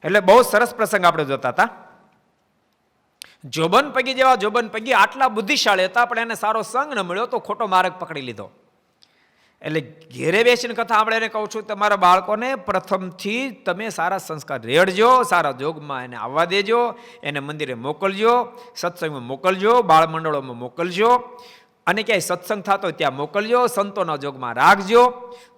એટલે બહુ સરસ પ્રસંગ આપણે જોતા હતા. જોબન પગી જેવા જોબન પગી આટલા બુદ્ધિશાળી હતા, પણ એને સારો સંગ ન મળ્યો તો ખોટો માર્ગ પકડી લીધો. એટલે ઘેરે બેસીને કથા આપણે એને કહું છું, તમારા બાળકોને પ્રથમથી તમે સારા સંસ્કાર રેડજો, સારા જોગમાં એને આવવા દેજો, એને મંદિરે મોકલજો, સત્સંગમાં મોકલજો, બાળ મંડળોમાં મોકલજો, અને ક્યાંય સત્સંગ થતો ત્યાં મોકલજો, સંતોના જોગમાં રાખજો.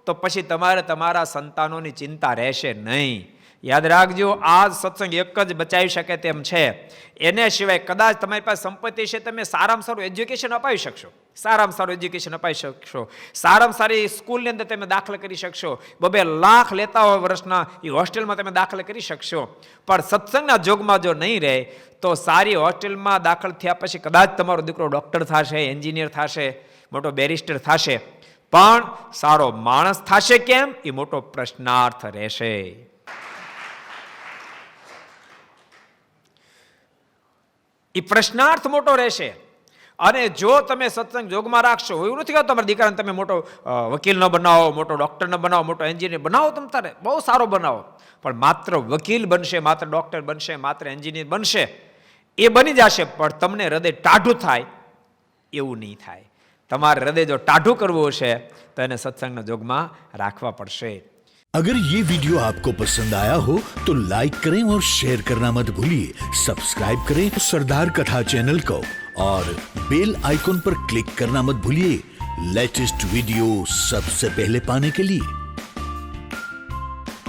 તો પછી તમારે તમારા સંતાનોની ચિંતા રહેશે નહીં. યાદ રાખજો, આ સત્સંગ એક જ બચાવી શકે તેમ છે. એને સિવાય કદાચ તમારી પાસે સંપત્તિ છે, તમે સારામાં સારું એજ્યુકેશન અપાવી શકશો, સારામાં સારું એજ્યુકેશન અપાવી શકશો, સારામાં સારી સ્કૂલની અંદર તમે દાખલ કરી શકશો, 2 લાખ લેતા હોય વર્ષના એ હોસ્ટેલમાં તમે દાખલ કરી શકશો. પણ સત્સંગના જોગમાં જો નહીં રહે તો સારી હોસ્ટેલમાં દાખલ થયા પછી કદાચ તમારો દીકરો ડૉક્ટર થશે, એન્જિનિયર થશે, મોટો બેરિસ્ટર થશે, પણ સારો માણસ થશે કેમ, એ મોટો પ્રશ્નાર્થ રહેશે. એ પ્રશ્નાર્થ મોટો રહેશે. અને જો તમે સત્સંગ જોગમાં રાખશો, એવું નથી કહ્યું તમારા દીકરાને તમે મોટો વકીલ ન બનાવો, મોટો ડૉક્ટર ન બનાવો, મોટો એન્જિનિયર બનાવો, તમે તારે બહુ સારો બનાવો, પણ માત્ર વકીલ બનશે, માત્ર ડૉક્ટર બનશે, માત્ર એન્જિનિયર બનશે, એ બની જશે, પણ તમને હૃદય ટાઢું થાય એવું નહીં થાય. તમારે હૃદય જો ટાઢું કરવું હશે તો એને સત્સંગના જોગમાં રાખવા પડશે. अगर ये वीडियो आपको पसंद आया हो तो लाइक करें और शेयर करना मत भूलिए. सब्सक्राइब करें सरदार कथा चैनल को और बेल आइकॉन पर क्लिक करना मत भूलिए लेटेस्ट वीडियो सबसे पहले पाने के लिए.